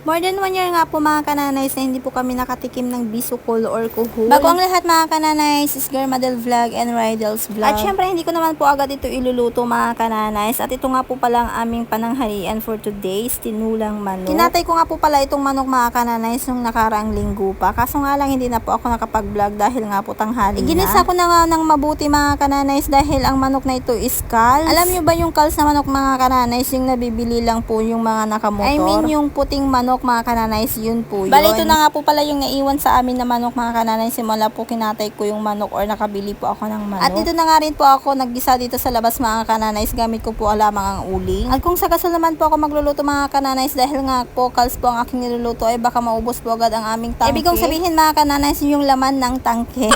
More than 1 year nga po mga kananays na hindi po kami nakatikim ng bisukol or kuhol. Bago ang lahat mga kananays, is Garmadel Vlog and Rydell's Vlog. At syempre hindi ko naman po agad ito iluluto mga kananays. At ito nga po pala ang aming pananghalian for today's tinulang manok. Kinatay ko nga po pala itong manok mga kananays nung nakaraang linggo pa. Kaso nga lang hindi na po ako nakapag-vlog dahil nga po tanghali na. Iginisa ko na nga ng mabuti mga kananays dahil ang manok na ito is calves. Alam nyo ba yung calves na manok mga kananays, yung nabibili lang po yung mga nakamotor? I mean yung puting manok mga kananays, yun po yun. Bali ito na nga po pala yung naiwan sa amin na manok mga kananays, simula po kinatay ko yung manok or nakabili po ako ng manok. At dito na nga rin po ako naggisa dito sa labas mga kananays, gamit ko po lamang ang uling. At kung sa gasol naman po ako magluluto mga kananays, dahil nga po calves po ang aking niluluto ay baka maubos po agad ang aming tangke. Ibig kong sabihin mga kananays, yung laman ng tangke.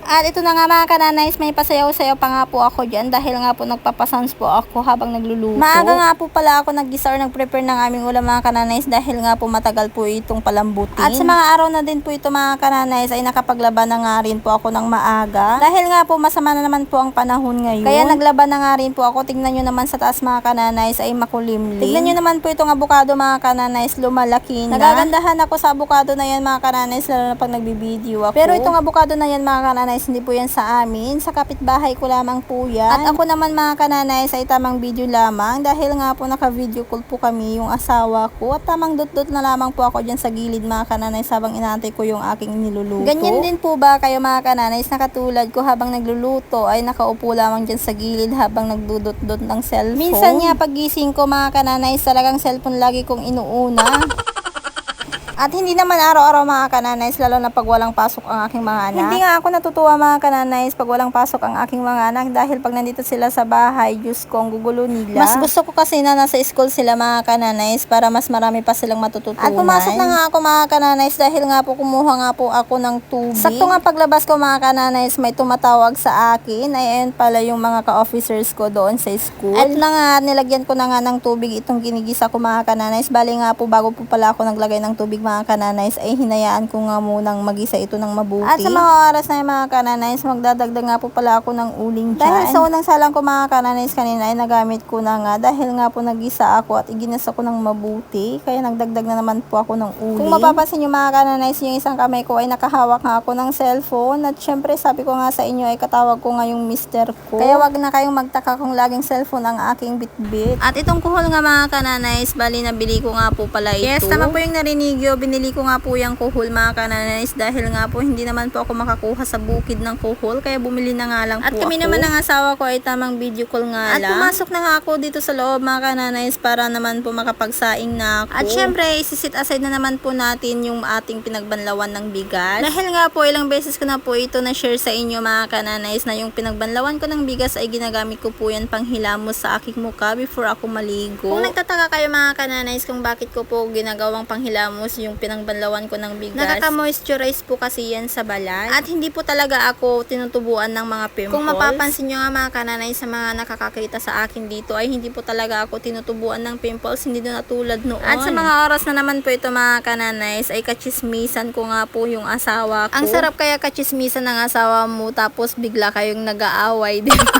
At ito na nga mga kananays, may pasayaw-sayaw pa nga po ako dyan dahil nga po nagpapasounds po ako habang nagluluto. Maaga nga po pala ako naggisa or nagprepare ng aming ulam mga kananays dahil nga po matagal po itong palambutin. At sa mga araw na din po ito mga kananays ay nakapaglaban na nga rin po ako ng maaga. Dahil nga po masama na naman po ang panahon ngayon. Kaya naglaban na nga rin po ako. Tingnan nyo naman sa taas mga kananays ay makulimlim. Tingnan nyo naman po itong abukado mga kananays, lumalaki na. Nagagandahan ako sa abukado na yan mga kananays lalo na pag nagbibideo ako. Pero itong abukado na yan mga kananays, hindi po yan sa amin, sa kapitbahay ko lamang po yan. At ako naman mga kananays ay tamang video lamang dahil nga po naka-video call po kami yung asawa ko at tamang dot-dot na lamang po ako dyan sa gilid mga kananays habang inaantay ko yung aking niluluto. Ganyan din po ba kayo mga kananays na katulad ko habang nagluluto ay nakaupo lamang dyan sa gilid habang nagdudot-dot ng cellphone? Minsan nga pagising ko mga kananays talagang cellphone lagi kong inuuna. At hindi naman araw-araw mga kananays, lalo na pag walang pasok ang aking mga anak. Hindi nga ako natutuwa mga kananays pag walang pasok ang aking mga anak dahil pag nandito sila sa bahay, Diyos ko, ang gugulo nila. Mas gusto ko kasi na nasa school sila mga kananays para mas marami pa silang matututunan. At pumasok na nga ako mga kananays dahil nga po kumuha nga po ako ng tubig. Sakto nga paglabas ko mga kananays, may tumatawag sa akin. Ay ayun pala yung mga ka-officers ko doon sa school. At na nga, nilagyan ko na nga ng tubig itong ginigisa ko mga kananays. Bali nga po bago po pala ako naglagay ng tubig mga kananays ay hinayaan ko nga munang magisa ito ng mabuti. At sa mga oras na yung mga kananays, magdadagdag nga po pala ako ng uling dyan. Dahil sa unang salang ko mga kananays kanina ay nagamit ko na nga dahil nga po nagisa ako at iginas ako ng mabuti. Kaya nagdagdag na naman po ako ng uling. Kung mapapansin nyo mga kananays, yung isang kamay ko ay nakahawak nga ako ng cellphone. At syempre sabi ko nga sa inyo ay katawag ko nga yung mister ko. Kaya wag na kayong magtaka kung laging cellphone ang aking bitbit. At itong kuhol nga mga kananays, bali nabili ko nga po pala ito. Yes, tama po yung narinig yo. Binili ko nga po yung kuhol mga kananays dahil nga po hindi naman po ako makakuha sa bukid ng kuhol kaya bumili na nga lang po ako. At kami naman ng asawa ko ay tamang video call nga lang. At pumasok na nga ako dito sa loob mga kananays para naman po makapagsaing na ako. At syempre isisit aside na naman po natin yung ating pinagbanlawan ng bigas. Dahil nga po ilang beses ko na po ito na share sa inyo mga kananays na yung pinagbanlawan ko ng bigas ay ginagamit ko po yan pang hilamos sa aking mukha before ako maligo. Kung nagtataka kayo mga kananays kung bakit ko po ginagawang panghilamos yung pinagbanlawan ko ng bigas, nakaka-moisturize po kasi yan sa balat. At hindi po talaga ako tinutubuan ng mga pimples. Kung mapapansin nyo nga mga kananay sa mga nakakakita sa akin dito ay hindi po talaga ako tinutubuan ng pimples, hindi na tulad noon. At sa mga oras na naman po ito mga kananays ay kachismisan ko nga po yung asawa ko. Ang sarap kaya kachismisan ng asawa mo tapos bigla kayong nag-aaway, di ba?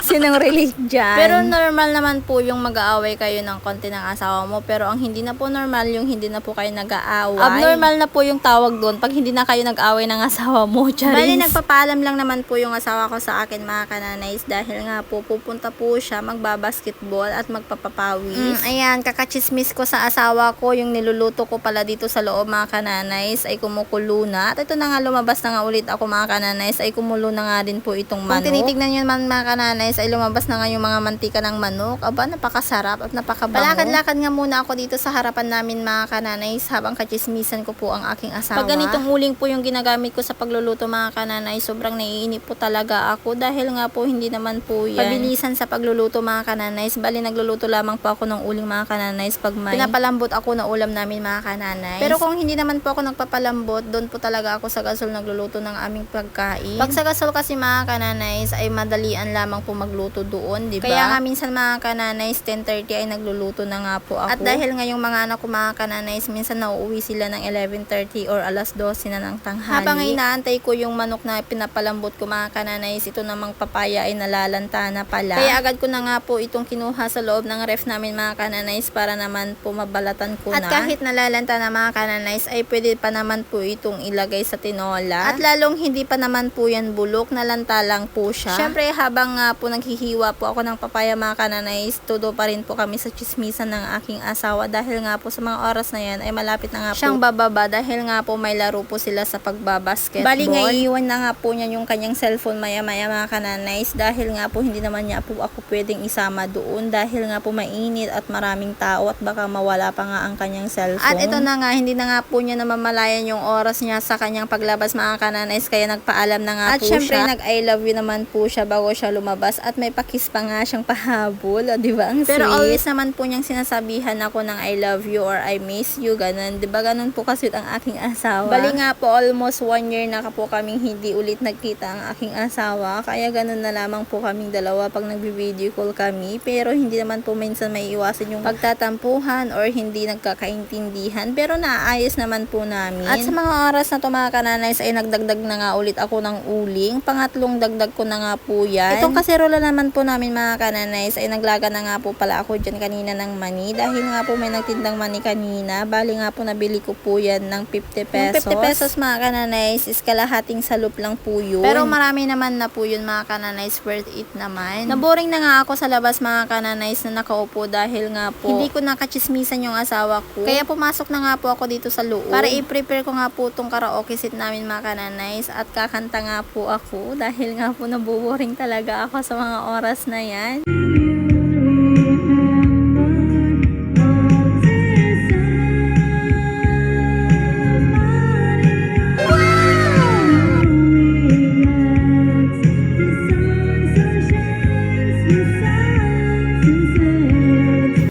Sinong relate dyan? Pero normal naman po yung mag-aaway kayo ng konti ng asawa mo, pero ang hindi na po normal yung hindi na po kayo nag-aaway. Abnormal na po yung tawag doon pag hindi na kayo nag-away ng asawa mo. Charis. Bali nagpapaalam lang naman po yung asawa ko sa akin mga kananays dahil nga po pupunta po siya magbabasketball at magpapapawis. Ayan, kakachismis ko sa asawa ko yung niluluto ko pala dito sa loob mga kananays ay kumukulo na. At ito na nga lumabas na nga ulit ako mga kananays ay kumulo na nga din po itong manok. Kung tinitignan nyo naman mga kananays ay lumabas na nga yung mga mantika ng manok. Aba, napakasarap at napakabango. Palakad-lakad nga muna ako dito sa harapan namin mga kananays habang kachismisan ko po ang aking asawa. Pag ganitong uling po yung ginagamit ko sa pagluluto mga kananay, sobrang naiinip po talaga ako dahil nga po hindi naman po yan pabilisan sa pagluluto mga kananay. Bali nagluluto lamang po ako ng uling mga kananay pag may pinapalambot ako na ulam namin mga kananay. Pero kung hindi naman po ako nagpapalambot, doon po talaga ako sa gasol nagluluto ng aming pagkain. Pag sa gasol kasi mga kananay ay madalian lamang po magluto doon, di ba? Kaya nga minsan mga kananay 10:30 ay nagluluto na nga po ako. At dahil nga yung mga anak ko mga kananay minsan minsan nauuwi sila ng 11:30 or alas 12 na ng tanghali. Habang inaantay ko yung manok na pinapalambot ko mga kananays, ito namang papaya ay nalalanta na pala. Kaya agad ko na nga po itong kinuha sa loob ng ref namin mga kananays para naman po mabalatan ko na. At kahit nalalanta na mga kananays ay pwede pa naman po itong ilagay sa tinola. At lalong hindi pa naman po yan bulok, nalanta lang po siya. Syempre habang nga po naghihiwa po ako ng papaya mga kananays, todo pa rin po kami sa chismisan ng aking asawa dahil nga po sa mga oras na yan ay malapit na nga po siyang bababa dahil nga po may laro po sila sa pagbabasketball. Bali nga iiwan na nga po niya yung kanyang cellphone maya maya mga kananays dahil nga po hindi naman niya po ako pwedeng isama doon dahil nga po mainit at maraming tao at baka mawala pa nga ang kanyang cellphone. At ito na nga, hindi na nga po niya namamalayan yung oras niya sa kanyang paglabas mga kananays kaya nagpaalam na nga at po siya. At syempre nag I love you naman po siya bago siya lumabas at may pakis pa nga siyang pahabol, di ba? Ang sweet. Pero always naman po niyang sinasabihan ako ng I love you or I miss you, ganun. Di ba ganun po kasi ang aking asawa. Bali nga po almost 1 year na po kaming hindi ulit nagkita ang aking asawa. Kaya ganun na lamang po kaming dalawa pag nagbi-video call kami. Pero hindi naman po minsan may iwasan yung pagtatampuhan or hindi nagkakaintindihan. Pero naayos naman po namin. At sa mga oras na to mga kananays ay nagdagdag na nga ulit ako ng uling. Pangatlong dagdag ko na nga po yan. Itong kaserola naman po namin mga kananays ay naglaga na nga po pala ako dyan kanina ng mani. Dahil nga po may nagtindang mani kanina. Bali nga po nabili ko po yan ng 50 pesos. Yung 50 pesos mga kananays is kalahating salup lang po yun. Pero marami naman na po yun mga kananays, worth it naman. Naboring na nga ako sa labas mga kananays na nakaupo dahil nga po hindi ko nakachismisan yung asawa ko. Kaya pumasok na nga po ako dito sa loob para i-prepare ko nga po itong karaoke set namin mga kananays at kakanta nga po ako dahil nga po nabuboring talaga ako sa mga oras na yan.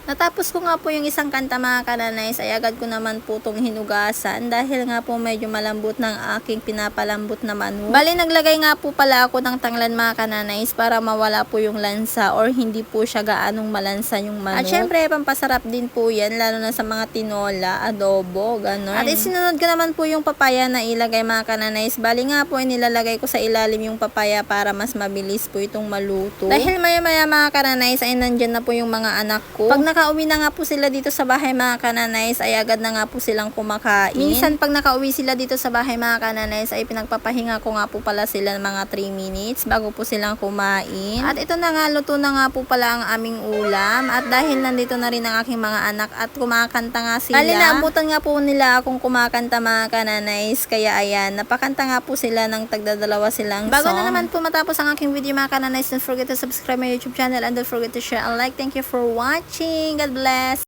Natapos ko nga po yung isang kanta mga kananays ay agad ko naman po itong hinugasan dahil nga po medyo malambot ng aking pinapalambot na manok. Bali naglagay nga po pala ako ng tanglan mga kananays para mawala po yung lansa or hindi po siya gaanong malansa yung manok. At syempre pampasarap din po yan lalo na sa mga tinola, adobo, gano'n. At isinunod ko naman po yung papaya na ilagay mga kananays. Bali nga po nilalagay ko sa ilalim yung papaya para mas mabilis po itong maluto. Dahil maya maya mga kananays ay nandyan na po yung mga anak ko. Pag nakauwi na nga po sila dito sa bahay mga kananays ay agad na nga po silang kumakain. Minsan pag nakauwi sila dito sa bahay mga kananays ay pinagpapahinga ko nga po pala sila ng mga 3 minutes bago po silang kumain. At ito na nga, luto na nga po pala ang aming ulam. At dahil nandito na rin ang aking mga anak at kumakanta nga sila. Bali naabutan nga po nila akong kumakanta mga kananays. Kaya ayan, napakanta nga po sila ng tagdadalawa silang bago song. Na naman po matapos ang aking video mga kananays, don't forget to subscribe my YouTube channel and don't forget to share and like. Thank you for watching. God bless.